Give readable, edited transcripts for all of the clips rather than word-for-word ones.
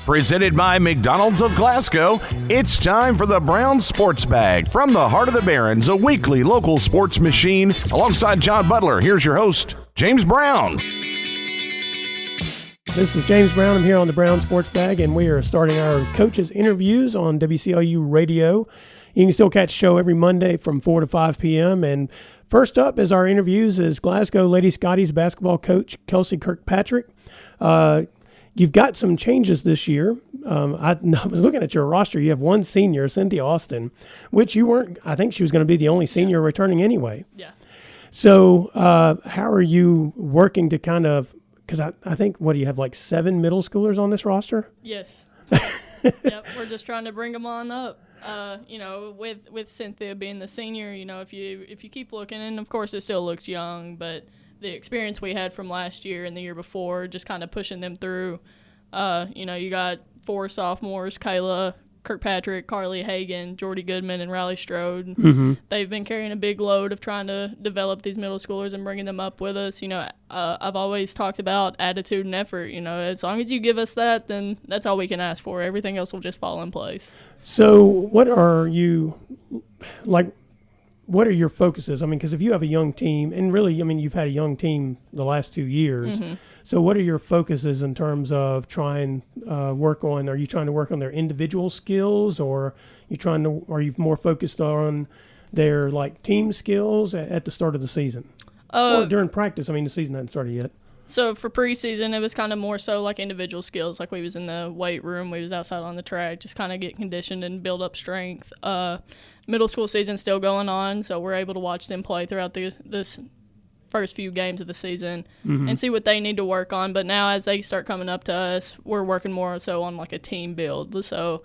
Presented by McDonald's of Glasgow, it's time for the Brown Sports Bag. From the heart of the Barrens, a weekly local sports machine. Alongside John Butler, here's your host, James Brown. This is James Brown. I'm here on the Brown Sports Bag, and we are starting our coaches' interviews on WCLU Radio. You can still catch the show every Monday from 4 to 5 p.m. And first up is our interviews is Glasgow Lady Scotties basketball coach Kelsey Kirkpatrick. You've got some changes this year. I was looking at your roster. You have one senior, Cynthia Austin, which you weren't. I think she was going to be the only senior returning anyway. Yeah. So how are you working to kind of, because I think, what do you have, like 7 middle schoolers on this roster? Yes. Yep, we're just trying to bring them on up. With Cynthia being the senior, if you keep looking, and of course it still looks young, but the experience we had from last year and the year before, just kind of pushing them through. You got 4 sophomores, Kayla Kirkpatrick, Carly Hagan, Jordy Goodman, and Riley Strode. Mm-hmm. They've been carrying a big load of trying to develop these middle schoolers and bringing them up with us. I've always talked about attitude and effort. As long as you give us that, then that's all we can ask for. Everything else will just fall in place. So what are you, what are your focuses? Because if you have a young team, and really, you've had a young team the last 2 years. Mm-hmm. So what are your focuses in terms of trying are you trying to work on their individual skills, or are you more focused on their team skills at the start of the season? Or during practice? The season hasn't started yet. So for preseason, it was kind of more so like individual skills. Like we was in the weight room, we was outside on the track, just kind of get conditioned and build up strength. Middle school season's still going on, so we're able to watch them play throughout this first few games of the season and see what they need to work on. But now as they start coming up to us, we're working more so on like a team build. So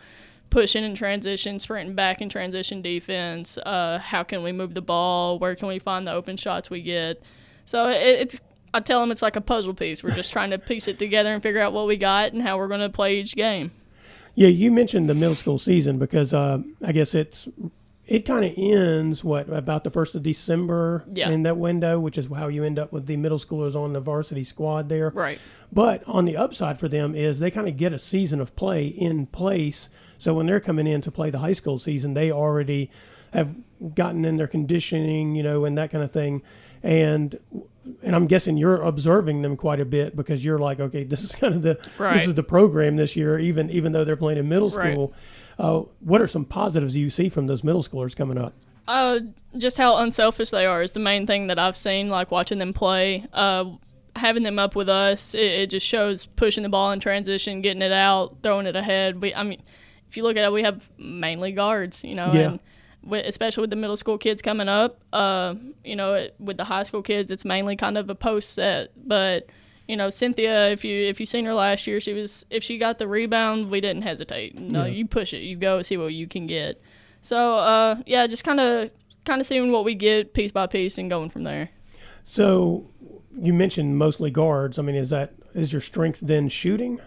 pushing in transition, sprinting back in transition defense, how can we move the ball, where can we find the open shots we get. So I tell them it's like a puzzle piece. We're just trying to piece it together and figure out what we got and how we're going to play each game. Yeah, you mentioned the middle school season because I guess it kind of ends, about the 1st of December in that window, which is how you end up with the middle schoolers on the varsity squad there. Right. But on the upside for them is they kind of get a season of play in place. So when they're coming in to play the high school season, they already have gotten in their conditioning, and that kind of thing. And I'm guessing you're observing them quite a bit because you're like, okay, this is kind of this is the program this year, even though they're playing in middle school. Right. What are some positives you see from those middle schoolers coming up? Just how unselfish they are is the main thing that I've seen, like watching them play. Having them up with us, it just shows pushing the ball in transition, getting it out, throwing it ahead. If you look at it, we have mainly guards, and especially with the middle school kids coming up, with the high school kids, it's mainly kind of a post set. But, Cynthia, if you seen her last year, if she got the rebound, we didn't hesitate. You push it, you go see what you can get. So, just kind of seeing what we get piece by piece and going from there. So you mentioned mostly guards. Is your strength then shooting?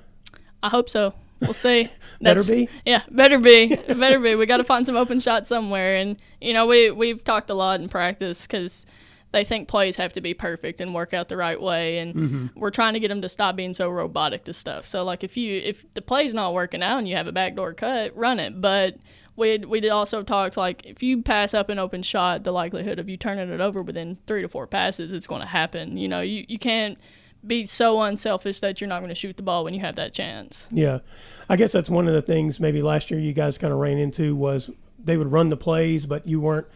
I hope so. We'll see. Better be? Yeah, better be. Better be. We got to find some open shots somewhere. And, we've talked a lot in practice because they think plays have to be perfect and work out the right way. And we're trying to get them to stop being so robotic to stuff. So, if the play's not working out and you have a backdoor cut, run it. But we did also talk, if you pass up an open shot, the likelihood of you turning it over within 3 to 4 passes, it's going to happen. You can't be so unselfish that you're not going to shoot the ball when you have that chance. Yeah. I guess that's one of the things maybe last year you guys kind of ran into was they would run the plays, but you weren't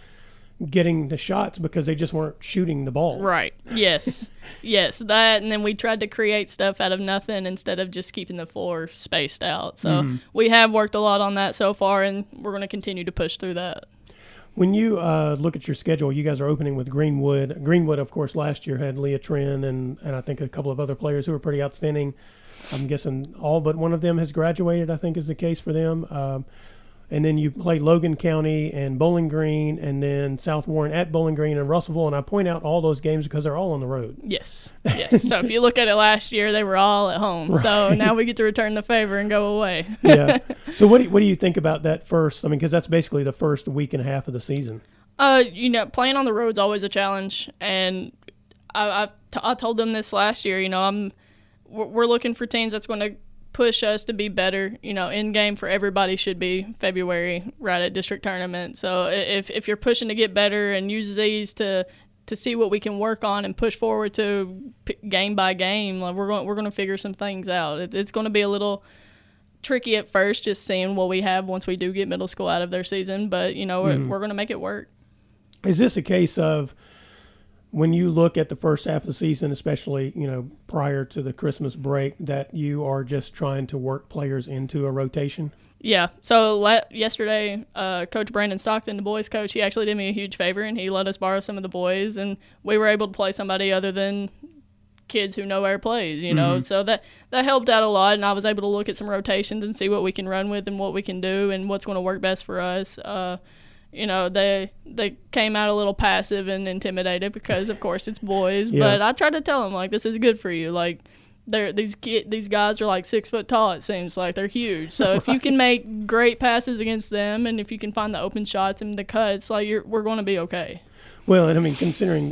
getting the shots because they just weren't shooting the ball. Right. Yes. Yes. That, and then we tried to create stuff out of nothing instead of just keeping the floor spaced out. So we have worked a lot on that so far, and we're going to continue to push through that. When you look at your schedule, you guys are opening with Greenwood. Greenwood, of course, last year had Leah Trin and I think a couple of other players who were pretty outstanding. I'm guessing all but one of them has graduated, I think is the case for them. And then you play Logan County and Bowling Green and then South Warren at Bowling Green and Russellville. And I point out all those games because they're all on the road. Yes. Yes. So if you look at it last year, they were all at home. Right. So now we get to return the favor and go away. Yeah. So what do you think about that first? Because that's basically the first week and a half of the season. Playing on the road is always a challenge. And I told them this last year, we're looking for teams that's going to push us to be better. End game for everybody should be February, right at district tournament. So if you're pushing to get better and use these to see what we can work on and push forward to game by game, like we're going to figure some things out. It's going to be a little tricky at first, just seeing what we have once we do get middle school out of their season. But we're going to make it work. Is this a case of when you look at the first half of the season, especially prior to the Christmas break, that you are just trying to work players into a rotation? Yeah. So yesterday, Coach Brandon Stockton, the boys coach, he actually did me a huge favor, and he let us borrow some of the boys, and we were able to play somebody other than kids who know our plays, So that helped out a lot, and I was able to look at some rotations and see what we can run with and what we can do and what's going to work best for us. They came out a little passive and intimidated because, of course, it's boys. Yeah. But I tried to tell them, like, this is good for you. Like, these guys are like 6 foot tall. It seems like they're huge. So if you can make great passes against them, and if you can find the open shots and the cuts, like we're going to be okay. Well, and I mean, considering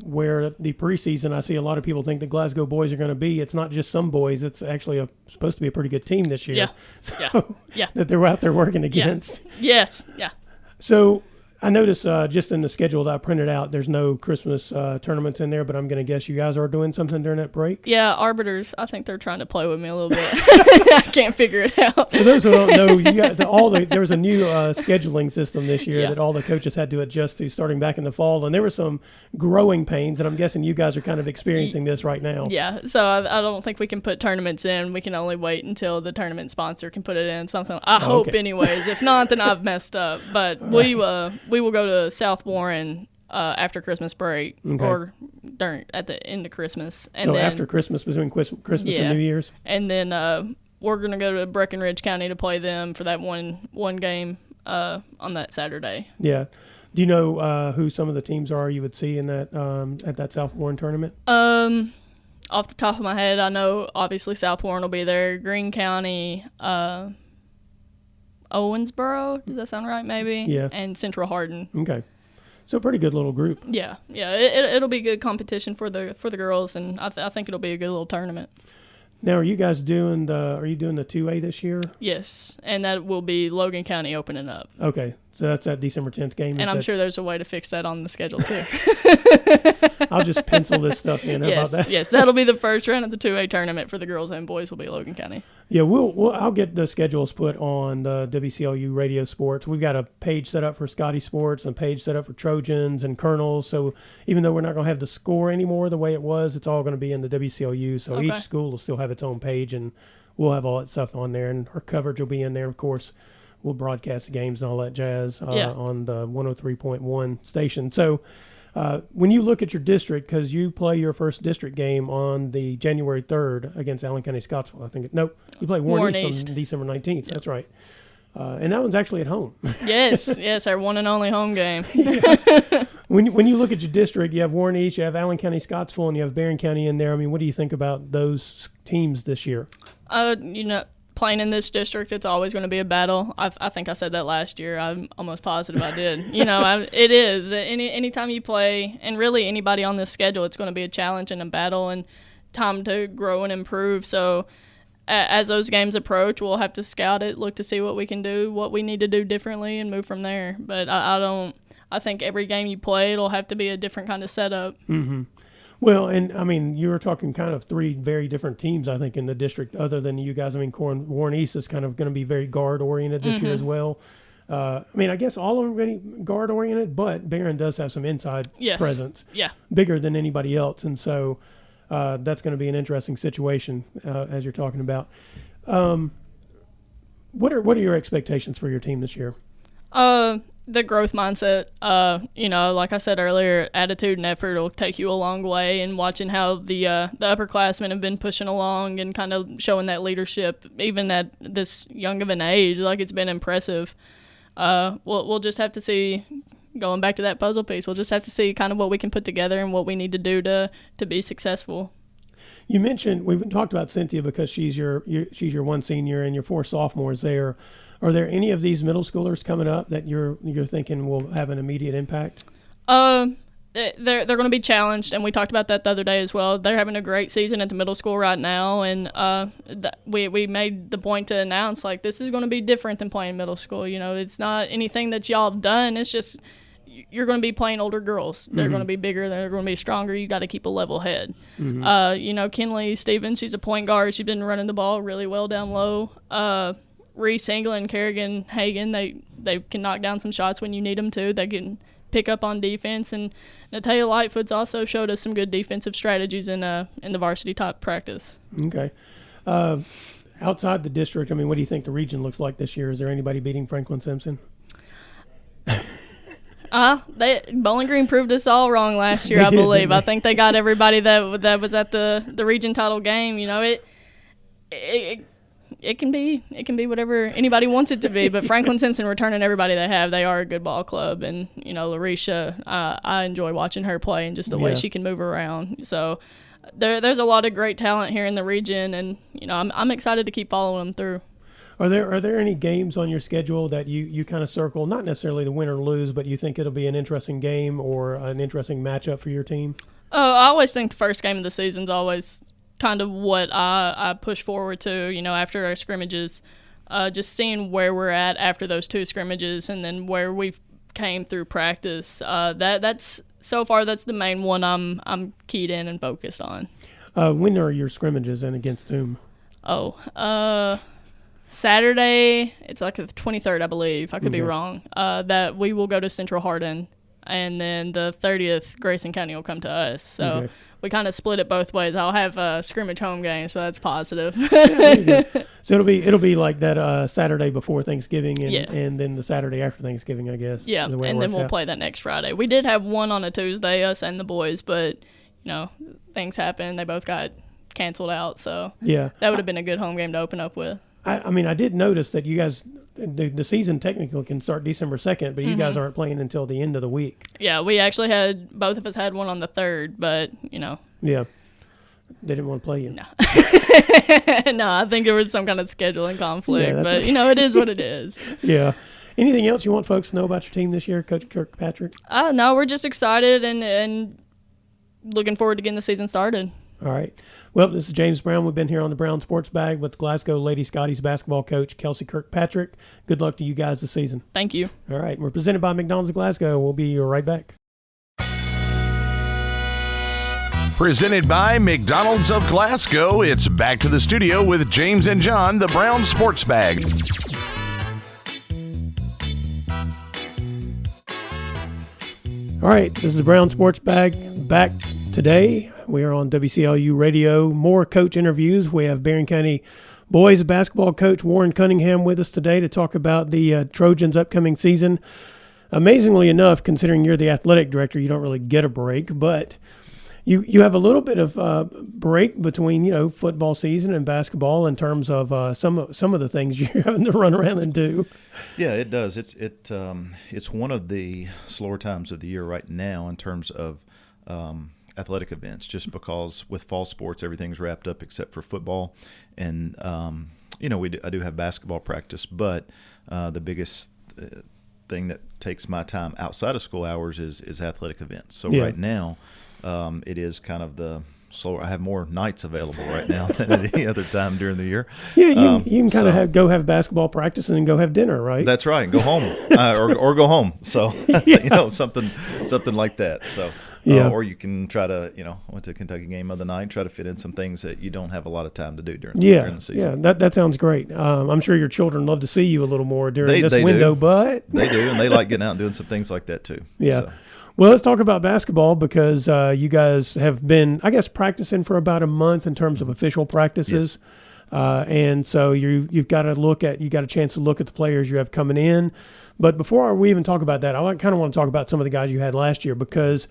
where the preseason, I see a lot of people think the Glasgow boys are going to be. It's not just some boys. It's actually supposed to be a pretty good team this year. Yeah. So Yeah. that they're out there working against. Yeah. Yes. Yeah. So I noticed just in the schedule that I printed out, there's no Christmas tournaments in there, but I'm going to guess you guys are doing something during that break? Yeah, Arbiters, I think they're trying to play with me a little bit. I can't figure it out. For those who don't know, you got there was a new scheduling system this year that all the coaches had to adjust to starting back in the fall, and there were some growing pains, and I'm guessing you guys are kind of experiencing this right now. Yeah, so I don't think we can put tournaments in. We can only wait until the tournament sponsor can put it in. Something I hope, anyways. If not, then I've messed up. But we will go to South Warren after Christmas break, or at the end of Christmas. And so then, after Christmas, between Christmas and New Year's? And then we're going to go to Breckenridge County to play them for that one game on that Saturday. Yeah. Do you know who some of the teams are you would see in that at that South Warren tournament? Off the top of my head, I know obviously South Warren will be there. Greene County, Owensboro, does that sound right? Maybe. Yeah. And Central Hardin. Okay. So a pretty good little group. Yeah. It'll be good competition for the girls, and I think it'll be a good little tournament. Now, are you guys doing the 2A this year? Yes, and that will be Logan County opening up. Okay, so that's that December 10th game. And I'm sure there's a way to fix that on the schedule too. I'll just pencil this stuff in. How about that? Yes, that'll be the first round of the 2A tournament for the girls and boys will be Logan County. Yeah, I'll get the schedules put on the WCLU Radio Sports. We've got a page set up for Scotty Sports and a page set up for Trojans and Colonels. So even though we're not going to have the score anymore the way it was, it's all going to be in the WCLU. So each school will still have its own page, and we'll have all that stuff on there. And our coverage will be in there, of course. We'll broadcast the games and all that jazz on the 103.1 station. So when you look at your district, because you play your first district game on the January 3rd against Allen County Scottsville, I think. You play Warren East on December 19th. Yep. That's right. And that one's actually at home. Yes, our one and only home game. When you look at your district, you have Warren East, you have Allen County Scottsville, and you have Barren County in there. I mean, what do you think about those teams this year? Playing in this district, it's always going to be a battle. I think I said that last year. I'm almost positive I did. It is. Anytime you play, and really anybody on this schedule, it's going to be a challenge and a battle and time to grow and improve. So as those games approach, we'll have to scout it, look to see what we can do, what we need to do differently, and move from there. But I think every game you play, it'll have to be a different kind of setup. Mm-hmm. Well, and I mean, you were talking kind of three very different teams, I think, in the district other than you guys. I mean, Warren East is kind of going to be very guard-oriented this year as well. I mean, I guess all of them are going to be guard-oriented, but Barren does have some inside presence. Yeah. Bigger than anybody else, and so that's going to be an interesting situation as you're talking about. What are your expectations for your team this year? The growth mindset, like I said earlier, attitude and effort will take you a long way, and watching how the upperclassmen have been pushing along and kind of showing that leadership, even at this young of an age, like it's been impressive. We'll just have to see, going back to that puzzle piece, we'll just have to see kind of what we can put together and what we need to do to be successful. You mentioned, we've talked about Cynthia because she's your one senior and your four sophomores there. Are there any of these middle schoolers coming up that you're thinking will have an immediate impact? they're going to be challenged, and we talked about that the other day as well. They're having a great season at the middle school right now, and we made the point to announce, like, this is going to be different than playing middle school. You know, it's not anything that y'all have done. It's just you're going to be playing older girls. They're going to be bigger. They're going to be stronger. You got to keep a level head. You know, Kinley Stevens, she's a point guard. She's been running the ball really well down low. Reese England, Kerrigan, Hagan, they can knock down some shots when you need them to. They can pick up on defense, and Natalia Lightfoot's also showed us some good defensive strategies in the varsity type practice. Okay. Outside the district, I mean, what do you think the region looks like this year? Is there anybody beating Franklin Simpson? Bowling Green proved us all wrong last year, I believe. I think they got everybody that was at the region title game. You know, it can be whatever anybody wants it to be, but Franklin Simpson returning everybody they have. They are a good ball club, and you know, Larisha, I enjoy watching her play and just the way she can move around. So there's a lot of great talent here in the region, and you know, I'm excited to keep following them through. Are there any games on your schedule that you kind of circle, not necessarily to win or lose, but you think it'll be an interesting game or an interesting matchup for your team? I always think the first game of the season's always kind of what I push forward to, you know, after our scrimmages, just seeing where we're at after those two scrimmages and then where we came through practice. That's so far that's the main one I'm keyed in and focused on. When are your scrimmages and against whom? Saturday, it's like the 23rd, I believe. I could be wrong. That we will go to Central Hardin, and then the 30th, Grayson County will come to us. So we kind of split it both ways. I'll have a scrimmage home game, so that's positive. So it'll be like that Saturday before Thanksgiving and then the Saturday after Thanksgiving, I guess. Yeah, and then we'll play that next Friday. We did have one on a Tuesday, us and the boys, but you know, things happened. They both got canceled out, so that would have been a good home game to open up with. I mean, I did notice that you guys, the season technically can start December 2nd, but you guys aren't playing until the end of the week. Yeah, we actually both of us had one on the 3rd, but, you know. Yeah. They didn't want to play you. No. No, I think there was some kind of scheduling conflict, but, you know, it is what it is. Yeah. Anything else you want folks to know about your team this year, Coach Kirkpatrick? No, we're just excited and looking forward to getting the season started. All right. Well, this is James Brown. We've been here on the Brown Sports Bag with Glasgow Lady Scotties basketball coach Kelsey Kirkpatrick. Good luck to you guys this season. Thank you. All right. We're presented by McDonald's of Glasgow. We'll be right back. Presented by McDonald's of Glasgow, it's back to the studio with James and John, the Brown Sports Bag. All right. This is the Brown Sports Bag back today. We are on WCLU Radio. More coach interviews. We have Barren County boys basketball coach Warren Cunningham with us today to talk about the Trojans' upcoming season. Amazingly enough, considering you're the athletic director, you don't really get a break, but you have a little bit of break between, you know, football season and basketball in terms of some of the things you're having to run around and do. Yeah, it does. It's one of the slower times of the year right now in terms of athletic events, just because with fall sports everything's wrapped up except for football, and you know, I do have basketball practice, but the biggest thing that takes my time outside of school hours is athletic events. So right now it is kind of the slower. I have more nights available right now than at any other time during the year. Yeah, you can kind of go have basketball practice and then go have dinner, right? That's right, and go home or go home. So you know, something like that. So. Or you can try to, you know, I went to a Kentucky game the other night, try to fit in some things that you don't have a lot of time to do during the season. Yeah, that sounds great. I'm sure your children love to see you a little more during this window, but they do, and they like getting out and doing some things like that too. Yeah. So. Well, let's talk about basketball because you guys have been, I guess, practicing for about a month in terms of official practices. Yes. And so you've got a chance to look at the players you have coming in. But before we even talk about that, I kind of want to talk about some of the guys you had last year, because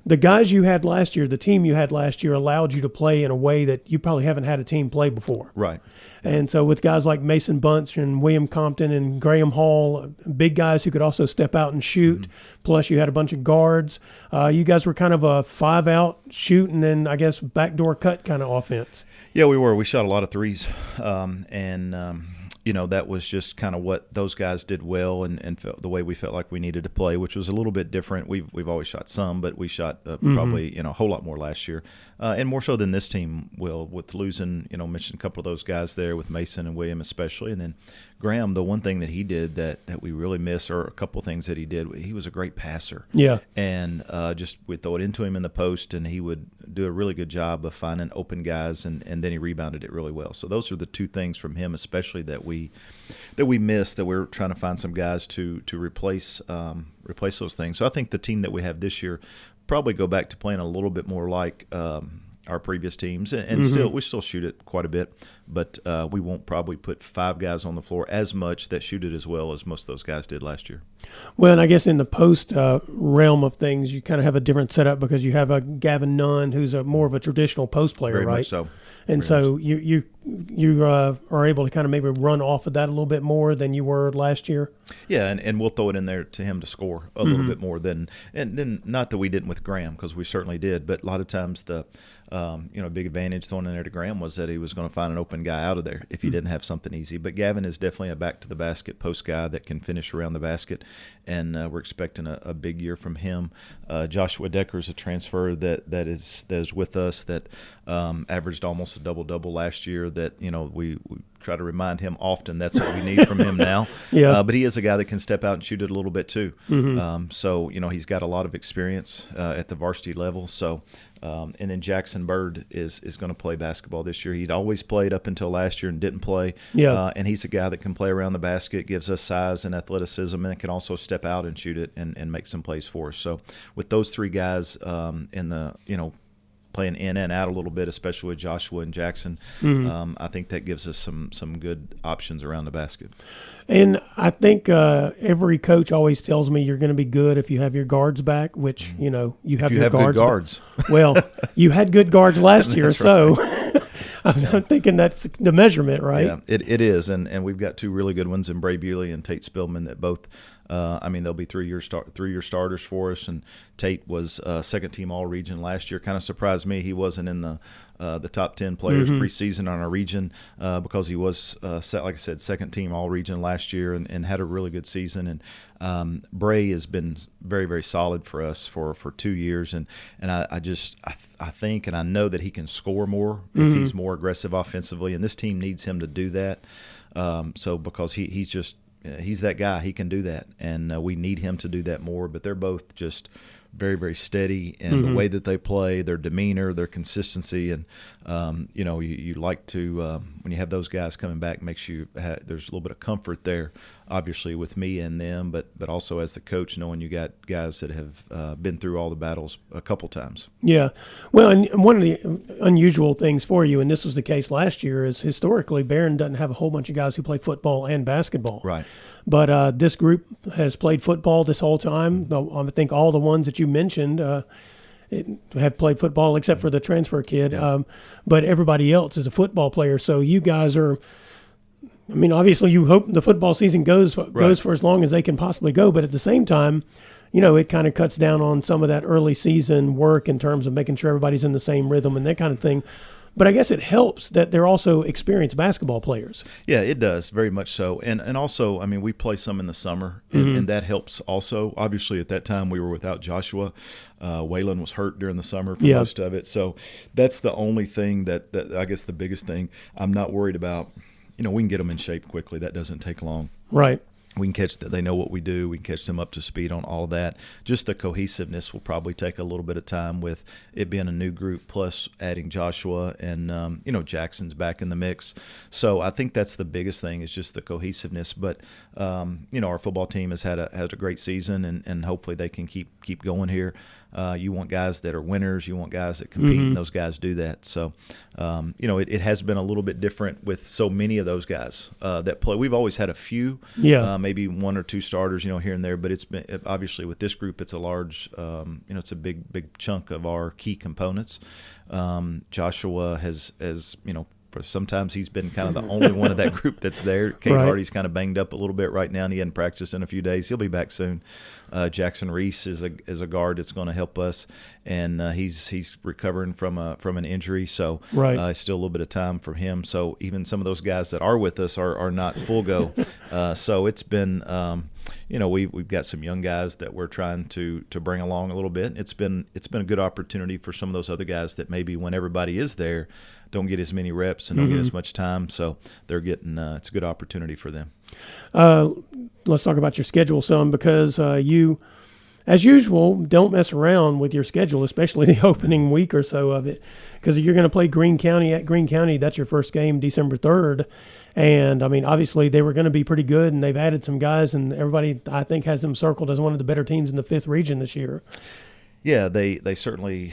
the guys you had last year, the team you had last year, allowed you to play in a way that you probably haven't had a team play before. Right. And so with guys like Mason Bunch and William Compton and Graham Hall, big guys who could also step out and shoot, plus you had a bunch of guards, you guys were kind of a 5-out shoot and then, I guess, backdoor cut kind of offense. Yeah, we were. We shot a lot of threes. that was just kind of what those guys did well and felt the way we felt like we needed to play, which was a little bit different. We've always shot some, but we shot probably a whole lot more last year, and more so than this team will, with losing, mentioned a couple of those guys there with Mason and William especially, and then Graham. The one thing that he did that we really miss, or a couple of things that he did, he was a great passer. Yeah, and just we'd throw it into him in the post, and he would do a really good job of finding open guys, and then he rebounded it really well. So those are the two things from him, especially that we missed, that we're trying to find some guys to replace those things. So I think the team that we have this year probably go back to playing a little bit more like our previous teams, and we still shoot it quite a bit, but we won't probably put 5 guys on the floor as much that shoot it as well as most of those guys did last year. Well, and I guess in the post realm of things, you kind of have a different setup because you have a Gavin Nunn who's more of a traditional post player, Very right? Much so. And Very so much. you are able to kind of maybe run off of that a little bit more than you were last year. Yeah, and we'll throw it in there to him to score a little bit more than, and then not that we didn't with Graham, because we certainly did, but a lot of times the big advantage thrown in there to Graham was that he was going to find an open guy out of there if he didn't have something easy. But Gavin is definitely a back to the basket post guy that can finish around the basket, and we're expecting a big year from him. Joshua Decker is a transfer that is with us that averaged almost a double last year. That we try to remind him often that's what we need from him now. Yeah. But he is a guy that can step out and shoot it a little bit too. So he's got a lot of experience at the varsity level. So and then Jackson Bird is going to play basketball this year. He'd always played up until last year and didn't play. Yeah. And he's a guy that can play around the basket, gives us size and athleticism, and can also step out and shoot it and make some plays for us. So with those 3 guys in the playing in and out a little bit, especially with Joshua and Jackson, I think that gives us some good options around the basket. And I think every coach always tells me you're going to be good if you have your guards back, which, you have your good guards. guards. Well, you had good guards last year, That's so I'm thinking that's the measurement, right? Yeah, it is. And we've got 2 really good ones in Bray Bewley and Tate Spillman that both they'll be 3-year starters for us. And Tate was second team All-Region last year. Kind of surprised me he wasn't in the top 10 players preseason on our region because he was, like I said, second team All-Region last year and had a really good season. And Bray has been very, very solid for us for 2 years. And I think and I know that he can score more if he's more aggressive offensively. And this team needs him to do that. So because he's that guy, he can do that, and we need him to do that more. But they're both just very, very steady in the way that they play, their demeanor, their consistency, and you like to when you have those guys coming back, makes you there's a little bit of comfort there, obviously with me and them, but also as the coach, knowing you got guys that have been through all the battles a couple times. Yeah, well, and one of the unusual things for you, and this was the case last year, is historically Barren doesn't have a whole bunch of guys who play football and basketball. Right. But this group has played football this whole time. I think all the ones that you mentioned have played football except for the transfer kid. Yeah. But everybody else is a football player. So you guys are – I mean, obviously you hope the football season goes for as long as they can possibly go. But at the same time, it kind of cuts down on some of that early season work in terms of making sure everybody's in the same rhythm and that kind of thing. But I guess it helps that they're also experienced basketball players. Yeah, it does, very much so. And also, I mean, we play some in the summer, and that helps also. Obviously, at that time, we were without Joshua. Waylon was hurt during the summer for most of it. So that's the only thing that I guess the biggest thing I'm not worried about. We can get them in shape quickly. That doesn't take long. Right. We can catch that. They know what we do. We can catch them up to speed on all of that. Just the cohesiveness will probably take a little bit of time with it being a new group, plus adding Joshua and Jackson's back in the mix. So I think that's the biggest thing is just the cohesiveness. But our football team has had a great season, and hopefully they can keep going here. You want guys that are winners. You want guys that compete, and those guys do that. So, it has been a little bit different with so many of those guys that play. We've always had a few, maybe 1 or 2 starters, here and there. But it's been obviously with this group, it's a large, it's a big chunk of our key components. Joshua has sometimes he's been kind of the only one of that group that's there. Cade Right. Hardy's kind of banged up a little bit right now, and he hadn't practiced in a few days. He'll be back soon. Jackson Reese is a guard that's going to help us, and he's recovering from an injury, so Right. still a little bit of time for him. So even some of those guys that are with us are not full go. So it's been we've got some young guys that we're trying to bring along a little bit. It's been a good opportunity for some of those other guys that maybe when everybody is there don't get as many reps and don't get as much time. So they're getting it's a good opportunity for them. Let's talk about your schedule some, because you, as usual, don't mess around with your schedule, especially the opening week or so of it, because you're going to play Greene County at Greene County. That's your first game, December 3rd. And, I mean, obviously they were going to be pretty good, and they've added some guys, and everybody, I think, has them circled as one of the better teams in the 5th region this year. Yeah, they certainly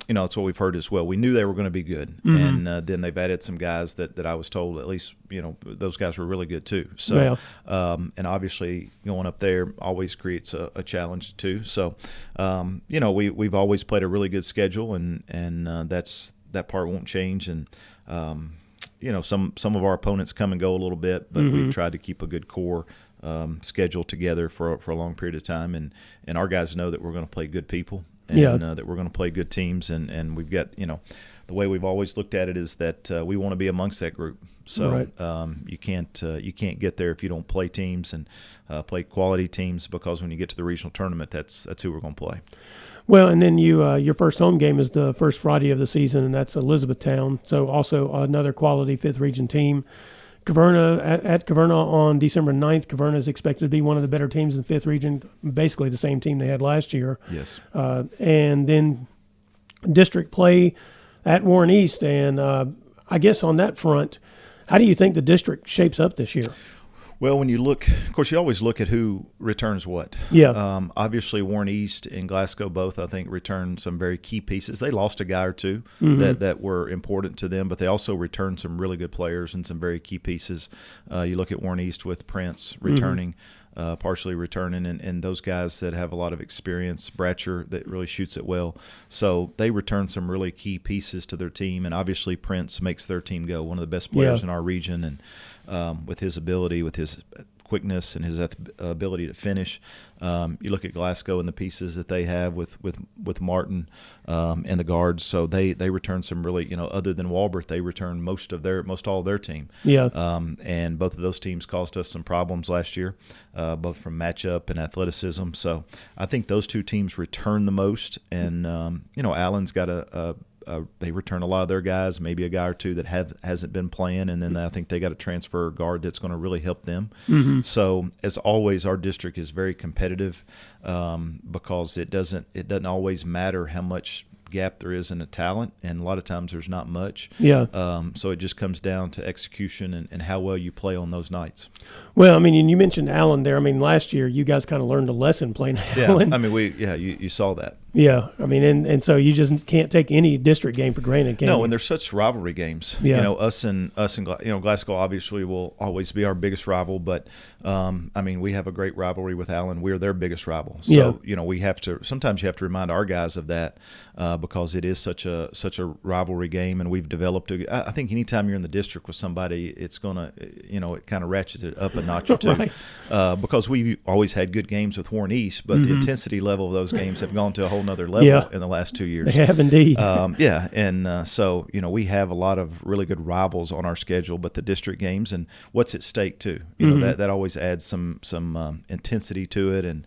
that's what we've heard as well. We knew they were going to be good, and then they've added some guys that I was told at least those guys were really good too. So and obviously going up there always creates a challenge too. So we've always played a really good schedule, and that part won't change. And some of our opponents come and go a little bit, but we've tried to keep a good core schedule together for a long period of time, and our guys know that we're going to play good people. And that we're going to play good teams, and we've got the way we've always looked at it is that we want to be amongst that group. So right. you can't get there if you don't play teams and play quality teams, because when you get to the regional tournament, that's who we're going to play. Well, and then your first home game is the first Friday of the season, and that's Elizabethtown. So also another quality 5th region team. Caverna at Caverna on December 9th. Caverna is expected to be one of the better teams in the 5th region, basically the same team they had last year. Yes. And then district play at Warren East. And I guess on that front, how do you think the district shapes up this year? Well, when you look, of course, you always look at who returns what. Yeah. Obviously, Warren East and Glasgow both, I think, returned some very key pieces. They lost a guy or two that were important to them, but they also returned some really good players and some very key pieces. You look at Warren East with Prince returning, partially returning, and those guys that have a lot of experience. Bratcher that really shoots it well. So they return some really key pieces to their team, and obviously Prince makes their team go. One of the best players in our region, and with his ability, with his quickness and his ability to finish. You look at Glasgow and the pieces that they have with Martin and the guards. So they return some really, other than Walbert, they return most all of their team. Yeah. And both of those teams caused us some problems last year, both from matchup and athleticism. So I think those two teams return the most. And Allen's got they return a lot of their guys, maybe a guy or two that hasn't been playing, and then I think they got a transfer guard that's going to really help them. So as always, our district is very competitive because it doesn't always matter how much gap there is in the talent, and a lot of times there's not much. Yeah. So it just comes down to execution and how well you play on those nights. Well, I mean, and you mentioned Allen there. I mean, last year you guys kind of learned a lesson playing Allen. I mean, you saw that. Yeah, I mean, and so you just can't take any district game for granted, can you? No, and they're such rivalry games. Yeah. Us and Glasgow obviously will always be our biggest rival, but I mean, we have a great rivalry with Allen. We're their biggest rival. So we have to sometimes you have to remind our guys of that because it is such a rivalry game, and we've developed. I think anytime you're in the district with somebody, it's gonna it kind of ratchets it up a notch or two, Right. Because we always had good games with Warren East, but the intensity level of those games have gone to a whole nother level in the last 2 years. They have indeed. So we have a lot of really good rivals on our schedule, but the district games and what's at stake too, that always adds some intensity to it, and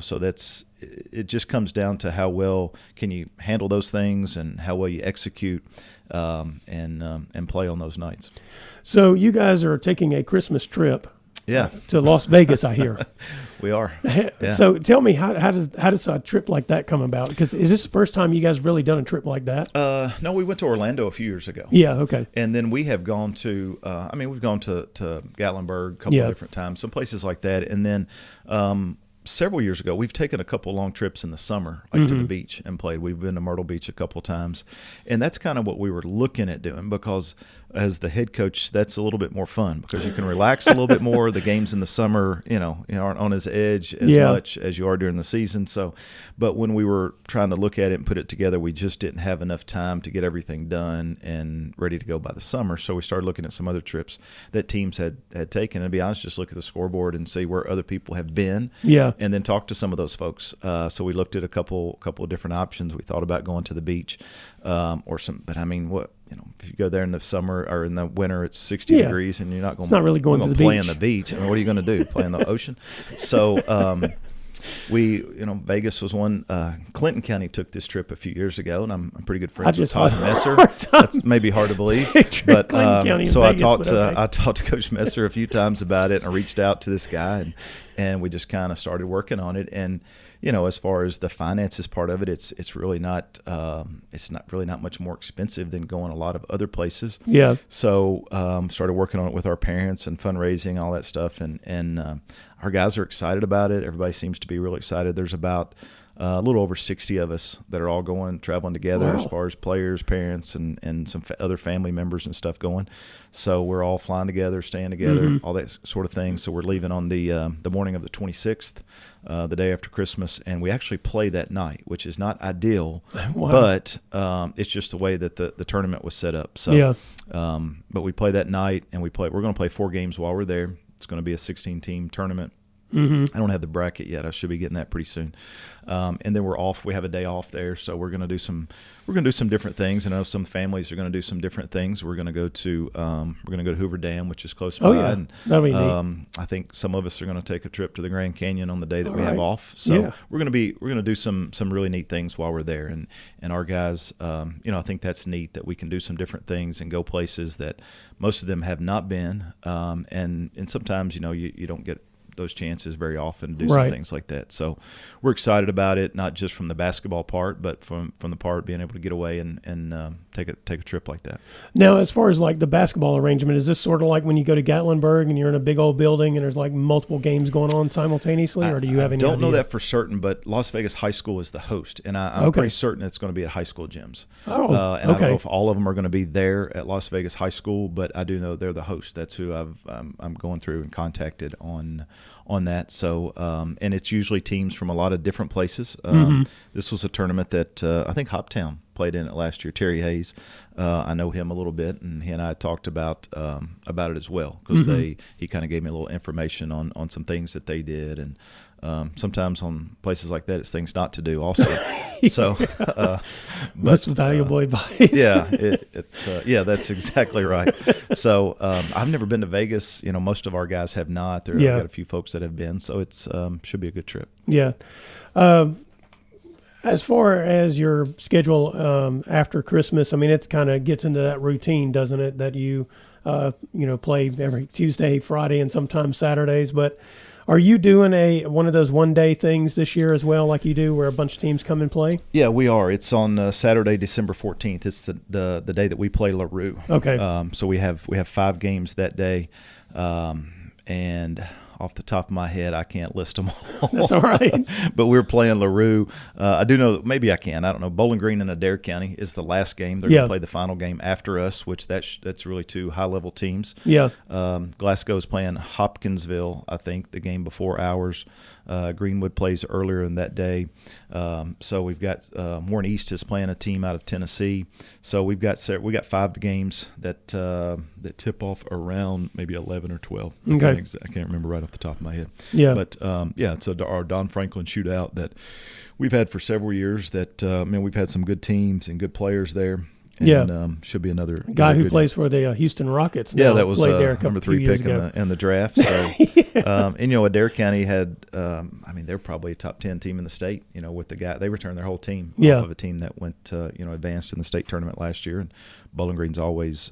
so it just comes down to how well can you handle those things and how well you execute and play on those nights. So you guys are taking a Christmas trip. Yeah. To Las Vegas, I hear. We are. Yeah. So tell me, how does a trip like that come about? Because is this the first time you guys really done a trip like that? No, we went to Orlando a few years ago. Yeah, okay. And then we have gone to, we've gone to Gatlinburg a couple of different times, some places like that. And then several years ago, we've taken a couple long trips in the summer, like to the beach and played. We've been to Myrtle Beach a couple times, and that's kind of what we were looking at doing, because as the head coach, that's a little bit more fun because you can relax a little bit more. The games in the summer, aren't on his edge as much as you are during the season. So, but when we were trying to look at it and put it together, we just didn't have enough time to get everything done and ready to go by the summer. So we started looking at some other trips that teams had taken. And to be honest, just look at the scoreboard and see where other people have been. Yeah. And then talk to some of those folks. So we looked at a couple of different options. We thought about going to the beach, but I mean, if you go there in the summer or in the winter, it's 60 degrees, and you're not going. It's not really going to the play beach. on the beach. I mean, what are you going to do? Play in the ocean? So Vegas was one. Clinton County took this trip a few years ago, and I'm pretty good friends with Todd Messer. That's maybe hard to believe, but so I talked to Coach Messer a few times about it, and I reached out to this guy, and we just kind of started working on it. And as far as the finances part of it, it's really not much more expensive than going a lot of other places. Yeah. So started working on it with our parents and fundraising, all that stuff, and our guys are excited about it. Everybody seems to be really excited. There's about a little over 60 of us that are all traveling together, as far as players, parents, and some other family members and stuff going. So we're all flying together, staying together, all that sort of thing. So we're leaving on the morning of the 26th, the day after Christmas, and we actually play that night, which is not ideal, but it's just the way that the tournament was set up. So, but we play that night, and we're going to play 4 games while we're there. It's going to be a 16-team tournament. I don't have the bracket yet. I should be getting that pretty soon. And then we're off. We have a day off there, so we're going to do some different things. I know some families are going to do some different things. We're going to go to Hoover Dam, which is close by. Oh yeah, and, that'll be neat. I think some of us are going to take a trip to the Grand Canyon on the day that we have off. So we're going to do some really neat things while we're there. And our guys, I think that's neat that we can do some different things and go places that most of them have not been. And sometimes you don't get those chances very often to do some things like that. So we're excited about it, not just from the basketball part, but from the part of being able to get away and take a trip like that. Now, as far as like the basketball arrangement, is this sort of like when you go to Gatlinburg and you're in a big old building and there's like multiple games going on simultaneously, or do you have any idea? I don't know that for certain, but Las Vegas High School is the host, and I'm pretty certain it's going to be at high school gyms. I don't know if all of them are going to be there at Las Vegas High School, but I do know they're the host. That's who I'm going through and contacted on that. So and it's usually teams from a lot of different places. This was a tournament that I think Hoptown played in it last year. Terry Hayes, I know him a little bit, and he and I talked about it as well, because he kind of gave me a little information on some things that they did, and sometimes on places like that, it's things not to do also. So, that's valuable advice. That's exactly right. So I've never been to Vegas. Most of our guys have not. I've got a few folks that have been, so it's should be a good trip. Yeah. As far as your schedule after Christmas, I mean, it kind of gets into that routine, doesn't it? That you play every Tuesday, Friday, and sometimes Saturdays. But are you doing one of those one-day things this year as well, like you do, where a bunch of teams come and play? Yeah, we are. It's on Saturday, December 14th. It's the day that we play LaRue. Okay. So we have 5 games that day, and off the top of my head, I can't list them all. That's all right. But we're playing LaRue. I do know, maybe I can. I don't know. Bowling Green and Adair County is the last game. They're going to play the final game after us, which that's really 2 high-level teams. Yeah. Glasgow is playing Hopkinsville, I think, the game before ours. Greenwood plays earlier in that day. So we've got Warren East is playing a team out of Tennessee. So we got 5 games that tip off around maybe 11 or 12. Okay. I can't remember right off the top of my head. Yeah. But it's our Don Franklin shootout that we've had for several years. That we've had some good teams and good players there. And, should be another guy who plays for the Houston Rockets. Yeah, that was there number 3 pick in the draft. So, and Adair County had, they're probably a top 10 team in the state. With the guy, they returned their whole team off of a team that went, advanced in the state tournament last year. And Bowling Green's always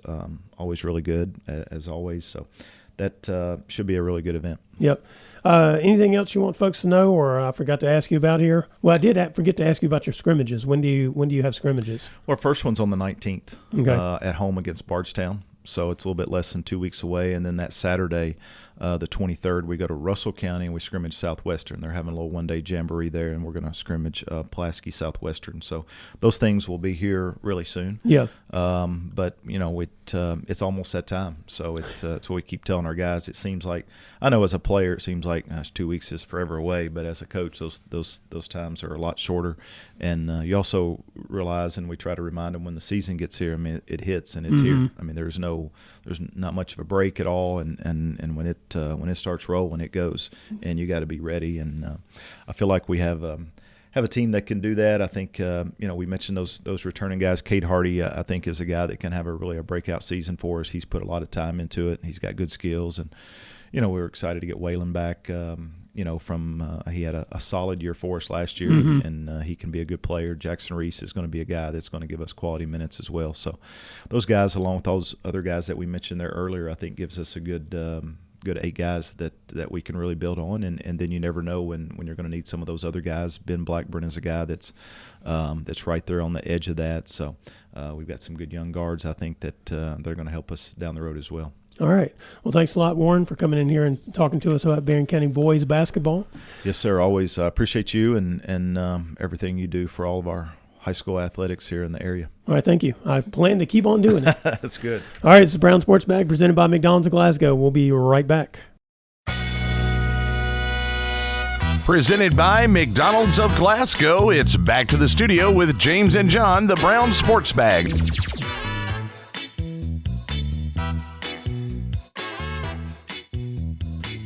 really good as always. So that should be a really good event. Yep. Anything else you want folks to know, or I forgot to ask you about here? Well, I did forget to ask you about your scrimmages. When do you have scrimmages? Well, our first one's on the 19th at home against Bardstown. So it's a little bit less than 2 weeks away. And then that Saturday, the 23rd, we go to Russell County and we scrimmage Southwestern. They're having a little one-day jamboree there, and we're going to scrimmage Pulaski Southwestern. So those things will be here really soon. Yeah. But it's almost that time. So it's what we keep telling our guys. It seems like, I know as a player, it seems like 2 weeks is forever away. But as a coach, those times are a lot shorter. And you also realize, and we try to remind them when the season gets here. I mean, it hits and it's here. I mean, there's not much of a break at all. And when it starts rolling, it goes. And you got to be ready. And I feel like we have a team that can do that. I think we mentioned those returning guys. Cade Hardy, I think, is a guy that can have a breakout season for us. He's put a lot of time into it. And he's got good skills, and we're excited to get Waylon back. From he had a solid year for us last year, and he can be a good player. Jackson Reese is going to be a guy that's going to give us quality minutes as well. So those guys, along with those other guys that we mentioned there earlier, I think gives us a good 8 guys that we can really build on, and then you never know when you're going to need some of those other guys. Ben Blackburn is a guy that's right there on the edge of that. So we've got some good young guards, I think, that they're going to help us down the road as well. All right. Well, thanks a lot, Warren, for coming in here and talking to us about Barren County boys basketball. Yes, sir. Always appreciate you and everything you do for all of our high school athletics here in the area. All right, thank you. I plan to keep on doing it. That's good. All right, it's the Brown Sports Bag presented by McDonald's of Glasgow. We'll be right back. Presented by McDonald's of Glasgow, it's back to the studio with James and John, the Brown Sports Bag.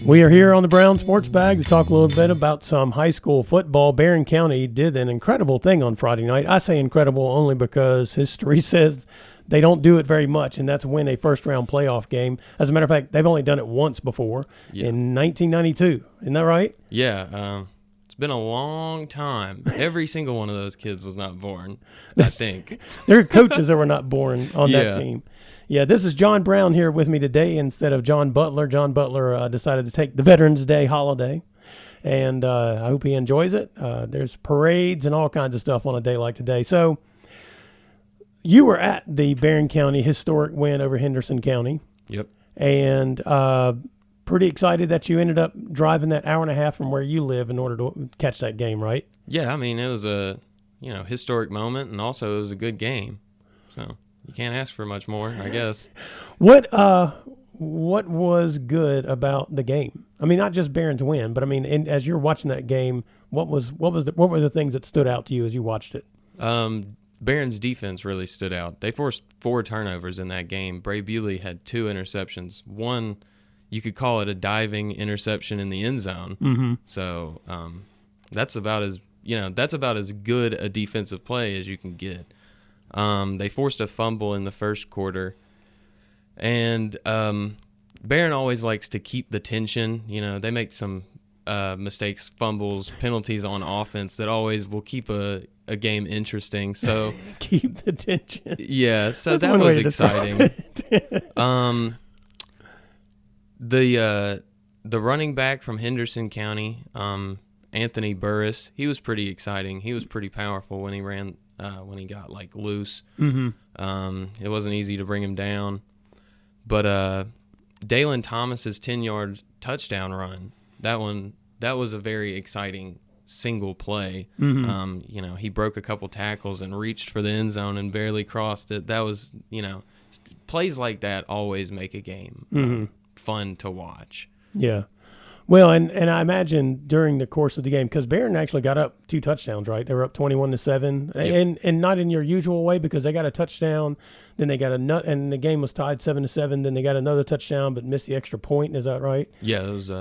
We are here on the Brown Sports Bag to talk a little bit about some high school football. Barren County did an incredible thing on Friday night. I say incredible only because history says they don't do it very much, and that's win a first-round playoff game. As a matter of fact, they've only done it once before, in 1992. Isn't that right? Yeah. It's been a long time. Every single one of those kids was not born, I think. There are coaches that were not born on that team. Yeah, this is John Brown here with me today instead of John Butler. John Butler decided to take the Veterans Day holiday, and I hope he enjoys it. There's parades and all kinds of stuff on a day like today. So you were at the Barren County historic win over Henderson County. Yep. And pretty excited that you ended up driving that hour and a half from where you live in order to catch that game, right? Yeah, I mean, it was a historic moment, and also it was a good game. So you can't ask for much more, I guess. What was good about the game? I mean, not just Barron's win, but I mean, as you're watching that game, what were the things that stood out to you as you watched it? Barron's defense really stood out. They forced 4 turnovers in that game. Bray Bewley had 2 interceptions. One, you could call it a diving interception in the end zone. Mm-hmm. So that's about as good a defensive play as you can get. They forced a fumble in the first quarter, and Barron always likes to keep the tension. They make some mistakes, fumbles, penalties on offense that always will keep a game interesting. So keep the tension. Yeah, so that was exciting. The running back from Henderson County, Anthony Burris, he was pretty exciting. He was pretty powerful when he ran. When he got loose. Mm-hmm. It wasn't easy to bring him down. But Dalen Thomas's 10-yard touchdown run, that was a very exciting single play. Mm-hmm. He broke a couple tackles and reached for the end zone and barely crossed it. That was, plays like that always make a game fun to watch. Yeah. Well, and I imagine during the course of the game, because Barron actually got up 2 touchdowns, right? They were up 21-7, yep. and not in your usual way, because they got a touchdown, then they got and the game was tied 7-7. Then they got another touchdown, but missed the extra point. Is that right? Yeah, it was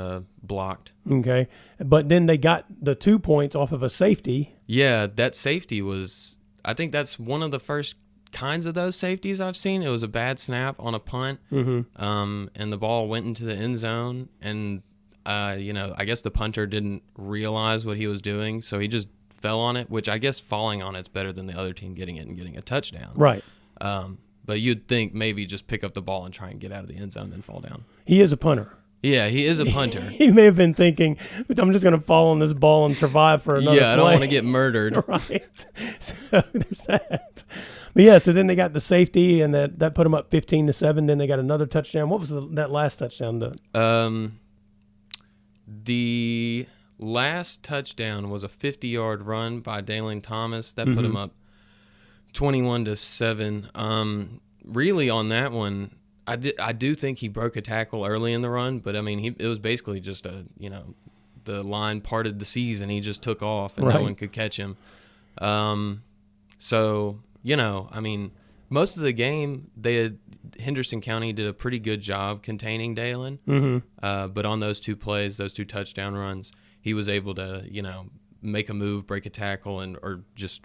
blocked. Okay, but then they got the 2 points off of a safety. Yeah, that safety was. I think that's one of the first kinds of those safeties I've seen. It was a bad snap on a punt, and the ball went into the end zone, and I guess the punter didn't realize what he was doing, so he just fell on it, which I guess falling on it's better than the other team getting it and getting a touchdown. Right. But you'd think maybe just pick up the ball and try and get out of the end zone, then fall down. He is a punter. Yeah, he is a punter. He may have been thinking, I'm just going to fall on this ball and survive for another play. I don't want to get murdered. Right. So there's that. But yeah, so then they got the safety, and that put them up 15-7. Then they got another touchdown. What was that last touchdown? The last touchdown was a 50-yard run by Dalen Thomas. That put him up 21-7. Really on that one, I do think he broke a tackle early in the run, but I mean it was basically just the line parted the seas and he just took off and no one could catch him. So I mean, most of the game Henderson County did a pretty good job containing Dalen. But on those two plays, those two touchdown runs, he was able to make a move, break a tackle, or just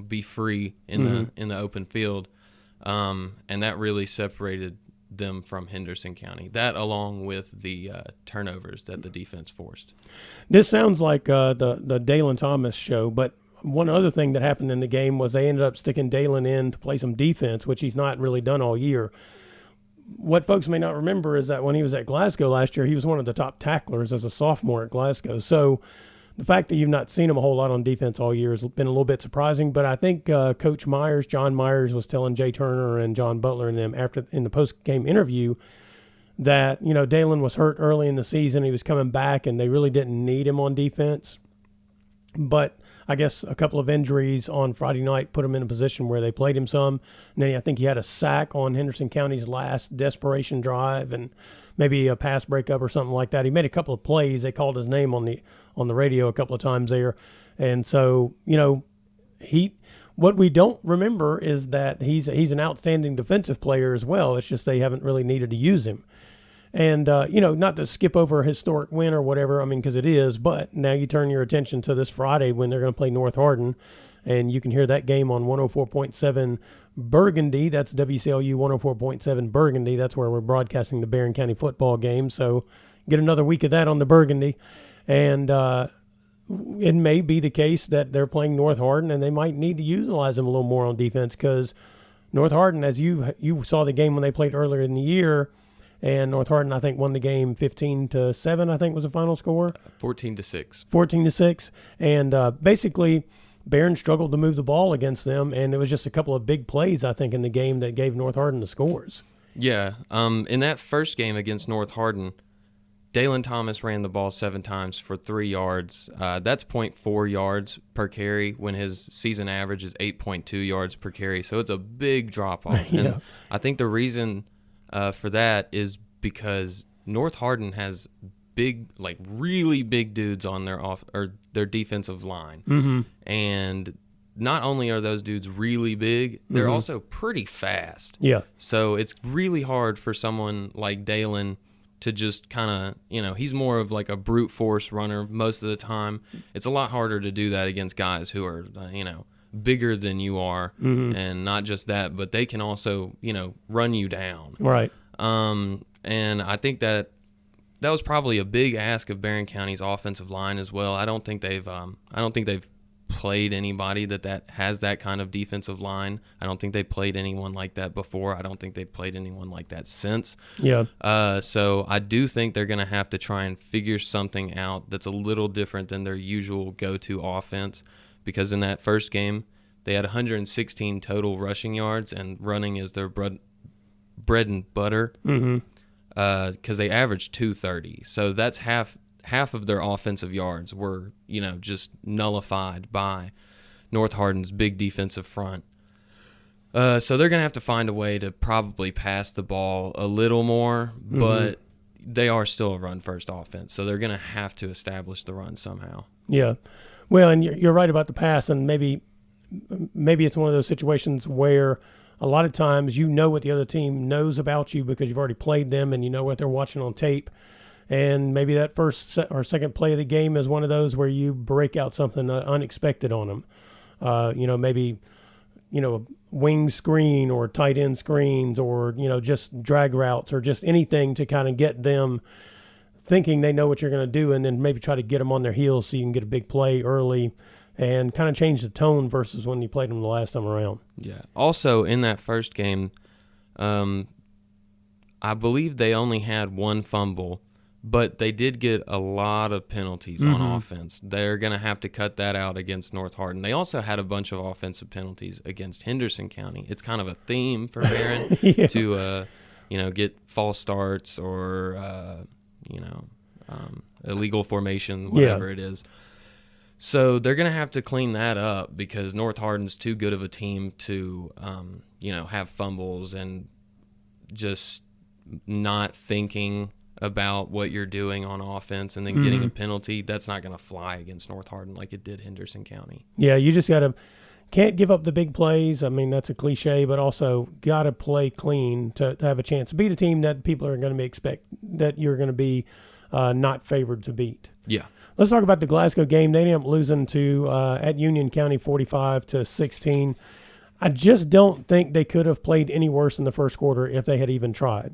be free in the open field. And that really separated them from Henderson County. That, along with the turnovers that the defense forced. This sounds like the Dalen Thomas show, but one other thing that happened in the game was they ended up sticking Dalen in to play some defense, which he's not really done all year. What folks may not remember is that when he was at Glasgow last year, he was one of the top tacklers as a sophomore at Glasgow. So the fact that you've not seen him a whole lot on defense all year has been a little bit surprising. But I think Coach John Myers, was telling Jay Turner and John Butler and them in the post-game interview that, Dalen was hurt early in the season. He was coming back, and they really didn't need him on defense. But I guess a couple of injuries on Friday night put him in a position where they played him some. And then I think he had a sack on Henderson County's last desperation drive and maybe a pass breakup or something like that. He made a couple of plays. They called his name on the radio a couple of times there. And so, what we don't remember is that he's an outstanding defensive player as well. It's just they haven't really needed to use him. And, not to skip over a historic win or whatever, because it is, but now you turn your attention to this Friday when they're going to play North Hardin, and you can hear that game on 104.7 Burgundy. That's WCLU 104.7 Burgundy. That's where we're broadcasting the Barren County football game, so get another week of that on the Burgundy. And it may be the case that they're playing North Hardin, and they might need to utilize them a little more on defense because North Hardin, as you saw the game when they played earlier in the year, and North Hardin, I think, won the game 15-7, I think was the final score. 14-6. 14-6. And basically, Barren struggled to move the ball against them, and it was just a couple of big plays, I think, in the game that gave North Hardin the scores. Yeah. In that first game against North Hardin, Dalen Thomas ran the ball 7 times for 3 yards. That's 0.4 yards per carry when his season average is 8.2 yards per carry. So it's a big drop-off. Yeah. And I think the reason for that is because North Hardin has really big dudes on their defensive line, and not only are those dudes really big, they're also pretty fast. Yeah. So it's really hard for someone like Dalen to just kind of, he's more of like a brute force runner most of the time. It's a lot harder to do that against guys who are, bigger than you are, and not just that, but they can also, run you down. Right. And I think that was probably a big ask of Barren County's offensive line as well. I don't think they've played anybody that has that kind of defensive line. I don't think they played anyone like that before. I don't think they've played anyone like that since. Yeah. So I do think they're going to have to try and figure something out that's a little different than their usual go-to offense, because in that first game, they had 116 total rushing yards, and running is their bread and butter, because they averaged 230. So that's half of their offensive yards were, just nullified by North Hardin's big defensive front. So they're going to have to find a way to probably pass the ball a little more, but they are still a run-first offense, so they're going to have to establish the run somehow. Yeah. Well, and you're right about the pass, and maybe it's one of those situations where a lot of times what the other team knows about you because you've already played them and you know what they're watching on tape. And maybe that first or second play of the game is one of those where you break out something unexpected on them. Maybe, a wing screen or tight end screens or, just drag routes or just anything to kind of get them thinking they know what you're going to do, and then maybe try to get them on their heels so you can get a big play early and kind of change the tone versus when you played them the last time around. Yeah. Also, in that first game, I believe they only had one fumble, But they did get a lot of penalties on offense. They're going to have to cut that out against North Hardin. They also had a bunch of offensive penalties against Henderson County. It's kind of a theme for Barren to, get false starts or, illegal formation, whatever it is. So they're going to have to clean that up because North Hardin's too good of a team to, have fumbles and just not thinking about what you're doing on offense and then getting a penalty. That's not going to fly against North Hardin like it did Henderson County. Yeah, you just can't give up the big plays. I mean, that's a cliche, but also got to play clean to have a chance to beat a team that people are going to expect that you're going to be not favored to beat. Yeah. Let's talk about the Glasgow game. They ended up losing at Union County 45-16. I just don't think they could have played any worse in the first quarter if they had even tried.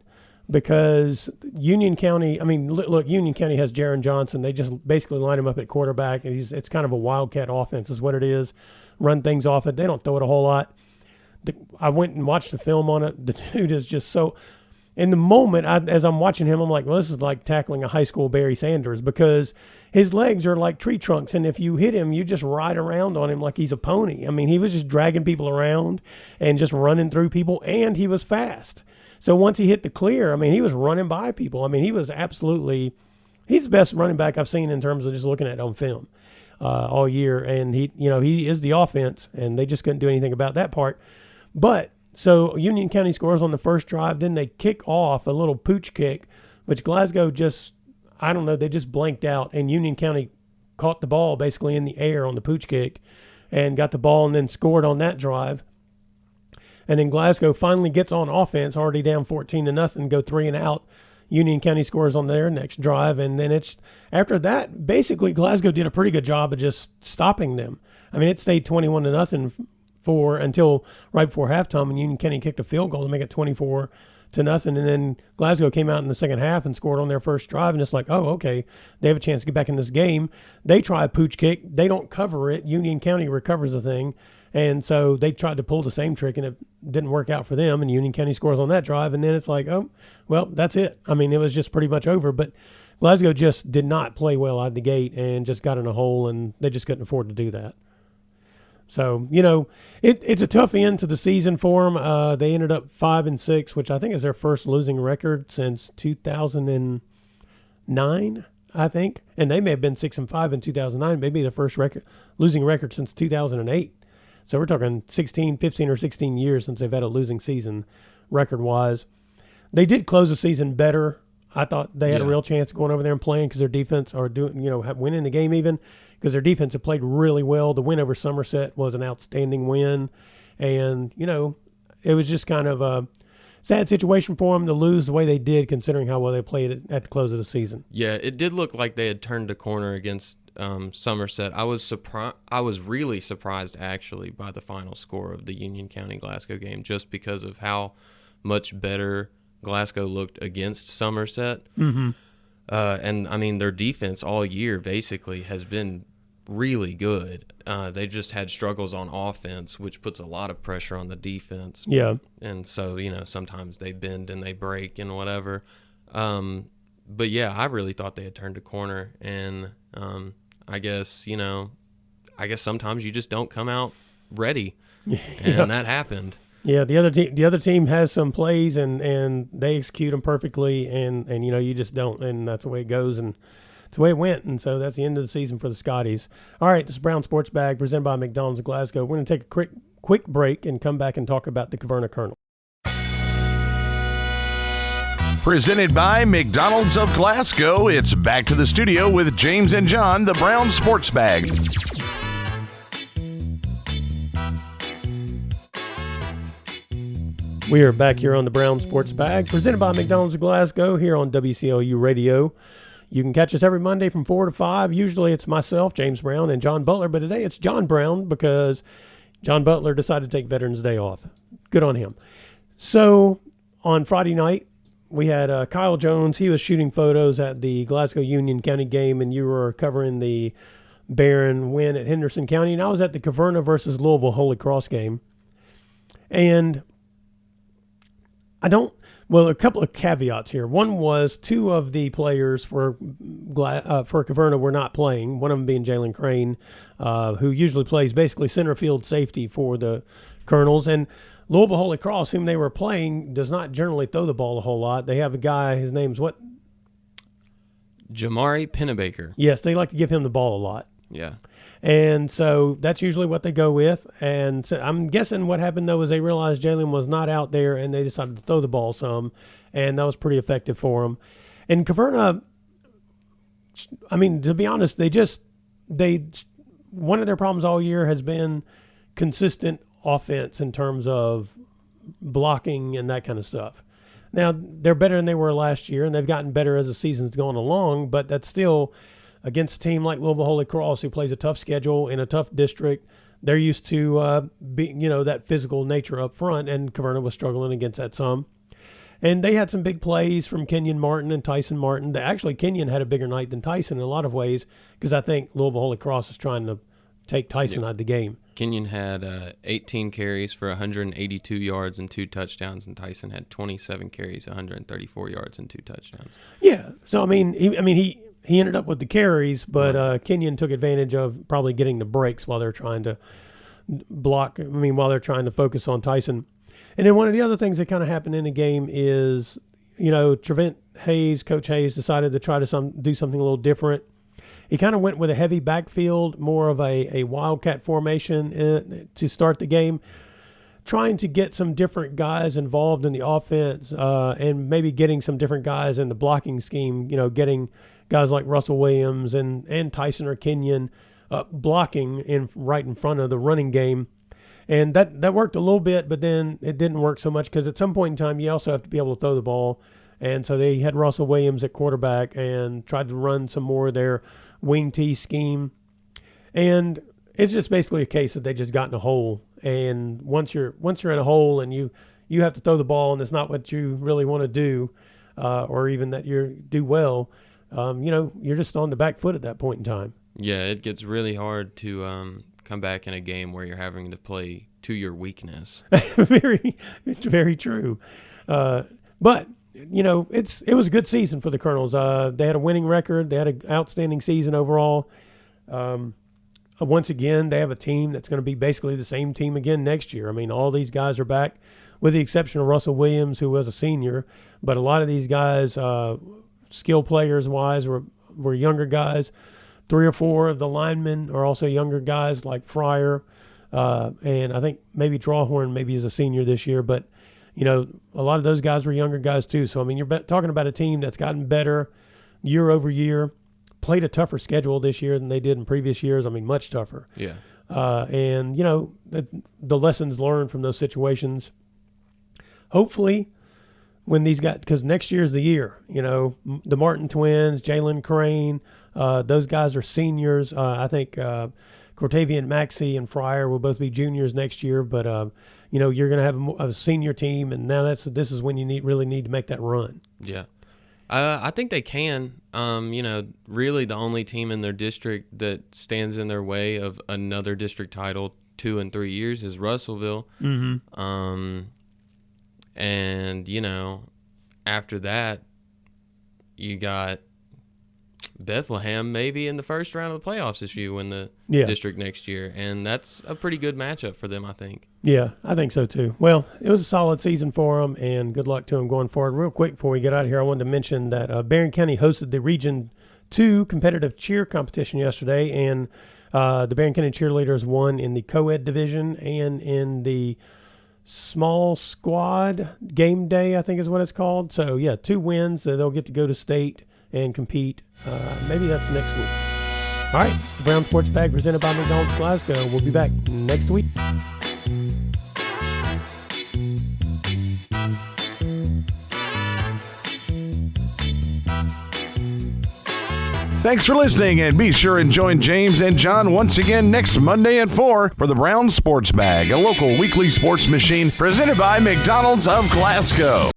Because Union County, Union County has Jaron Johnson. They just basically line him up at quarterback, and it's kind of a wildcat offense is what it is. Run things off it. They don't throw it a whole lot. I went and watched the film on it. The dude is just so – in the moment, as I'm watching him, I'm like, well, this is like tackling a high school Barry Sanders because his legs are like tree trunks, and if you hit him, you just ride around on him like he's a pony. I mean, he was just dragging people around and just running through people, and he was fast. So once he hit the clear, I mean, he was running by people. I mean, he was he's the best running back I've seen in terms of just looking at on film all year. And he is the offense, and they just couldn't do anything about that part. But so Union County scores on the first drive, then they kick off a little pooch kick, which Glasgow they just blanked out, and Union County caught the ball basically in the air on the pooch kick and got the ball and then scored on that drive. And then Glasgow finally gets on offense, already down 14-0, go 3 and out. Union County scores on their next drive. And then after that, basically Glasgow did a pretty good job of just stopping them. I mean, it stayed 21-0 until right before halftime, and Union County kicked a field goal to make it 24-0. And then Glasgow came out in the second half and scored on their first drive. And it's like, oh, okay, they have a chance to get back in this game. They try a pooch kick. They don't cover it. Union County recovers the thing. And so they tried to pull the same trick, and it didn't work out for them, and Union County scores on that drive. And then it's like, oh, well, that's it. I mean, it was just pretty much over. But Glasgow just did not play well out of the gate and just got in a hole, and they just couldn't afford to do that. So, it's a tough end to the season for them. They ended up 5-6, which I think is their first losing record since 2009, I think. And they may have been 6-5 in 2009, maybe the first losing record since 2008. So we're talking 15 or 16 years since they've had a losing season record-wise. They did close the season better. I thought they had a real chance of going over there and playing because their defense are winning the game even because their defense had played really well. The win over Somerset was an outstanding win. And, it was just kind of a sad situation for them to lose the way they did considering how well they played it at the close of the season. Yeah, it did look like they had turned the corner against Somerset. I was really surprised actually by the final score of the Union County Glasgow game, just because of how much better Glasgow looked against Somerset. Mm-hmm. And I mean, their defense all year basically has been really good. They just had struggles on offense, which puts a lot of pressure on the defense. Yeah. And so, sometimes they bend and they break and whatever. But yeah, I really thought they had turned a corner, and I guess sometimes you just don't come out ready, and that happened. Yeah, the other team has some plays and they execute them perfectly, and you just don't, and that's the way it goes, and it's the way it went, and so that's the end of the season for the Scotties. All right, this is Brown Sports Bag presented by McDonald's of Glasgow. We're going to take a quick break and come back and talk about the Caverna Colonel. Presented by McDonald's of Glasgow, it's back to the studio with James and John, the Brown Sports Bag. We are back here on the Brown Sports Bag, presented by McDonald's of Glasgow here on WCLU Radio. You can catch us every Monday from 4 to 5. Usually it's myself, James Brown, and John Butler, but today it's John Brown because John Butler decided to take Veterans Day off. Good on him. So on Friday night, we had Kyle Jones. He was shooting photos at the Glasgow Union County game, and you were covering the Barren win at Henderson County. And I was at the Caverna versus Louisville Holy Cross game. And Well, a couple of caveats here. One was 2 of the players for Caverna were not playing, one of them being Jalen Crane, who usually plays basically center field safety for the Colonels. And Louisville Holy Cross, whom they were playing, does not generally throw the ball a whole lot. They have a guy, his name's what? Jamari Pennebaker. Yes, they like to give him the ball a lot. Yeah. And so that's usually what they go with. And so I'm guessing what happened, though, is they realized Jalen was not out there, and they decided to throw the ball some, and that was pretty effective for them. And Caverna, I mean, to be honest, one of their problems all year has been consistent offense in terms of blocking and that kind of stuff. Now, they're better than they were last year, and they've gotten better as the season's gone along, but that's still – against a team like Louisville Holy Cross, who plays a tough schedule in a tough district, they're used to that physical nature up front, and Caverna was struggling against that some. And they had some big plays from Kenyon Martin and Tyson Martin. Actually, Kenyon had a bigger night than Tyson in a lot of ways, because I think Louisville Holy Cross is trying to take Tyson out of the game. Kenyon had 18 carries for 182 yards and 2 touchdowns, and Tyson had 27 carries, 134 yards and 2 touchdowns. Yeah, so he ended up with the carries, but Kenyon took advantage of probably getting the breaks while they're trying to while they're trying to focus on Tyson. And then one of the other things that kind of happened in the game is, Trevent Hayes, Coach Hayes, decided to try to do something a little different. He kind of went with a heavy backfield, more of a wildcat formation to start the game, trying to get some different guys involved in the offense and maybe getting some different guys in the blocking scheme, getting guys like Russell Williams and Tyson or Kenyon blocking right in front of the running game. And that worked a little bit, but then it didn't work so much because at some point in time you also have to be able to throw the ball. And so they had Russell Williams at quarterback and tried to run some more of their wing tee scheme. And it's just basically a case that they just got in a hole. And once you're in a hole and you have to throw the ball and it's not what you really want to do, or even that you do well, you're just on the back foot at that point in time. Yeah, it gets really hard to come back in a game where you're having to play to your weakness. It's very true. But it was a good season for the Colonels. They had a winning record. They had an outstanding season overall. Once again, they have a team that's going to be basically the same team again next year. I mean, all these guys are back, with the exception of Russell Williams, who was a senior. But a lot of these guys, skill players-wise, were younger guys. 3 or 4 of the linemen are also younger guys like Fryer. And I think maybe Drawhorn maybe is a senior this year. But, a lot of those guys were younger guys too. So, I mean, you're talking about a team that's gotten better year over year, played a tougher schedule this year than they did in previous years. I mean, much tougher. Yeah. And, the lessons learned from those situations, hopefully when these guys, because next year's the year, the Martin twins, Jalen Crane, those guys are seniors. I think Cortavian Maxey and Fryer will both be juniors next year, but you're going to have a senior team, and now this is when you really need to make that run. Yeah. I think they can. Really the only team in their district that stands in their way of another district title 2 and 3 years is Russellville. Mm-hmm. And, after that, you got Bethlehem maybe in the first round of the playoffs if you win the district next year. And that's a pretty good matchup for them, I think. Yeah, I think so too. Well, it was a solid season for them, and good luck to them going forward. Real quick before we get out of here, I wanted to mention that Barren County hosted the Region 2 competitive cheer competition yesterday, and the Barren County cheerleaders won in the co-ed division and in the small squad game day, I think is what it's called. So, yeah, 2 wins. They'll get to go to state and compete. Maybe that's next week. All right, the Brown Sports Bag presented by McDonald's Glasgow. We'll be back next week. Thanks for listening, and be sure and join James and John once again next Monday at 4 for the Brown Sports Bag, a local weekly sports machine presented by McDonald's of Glasgow.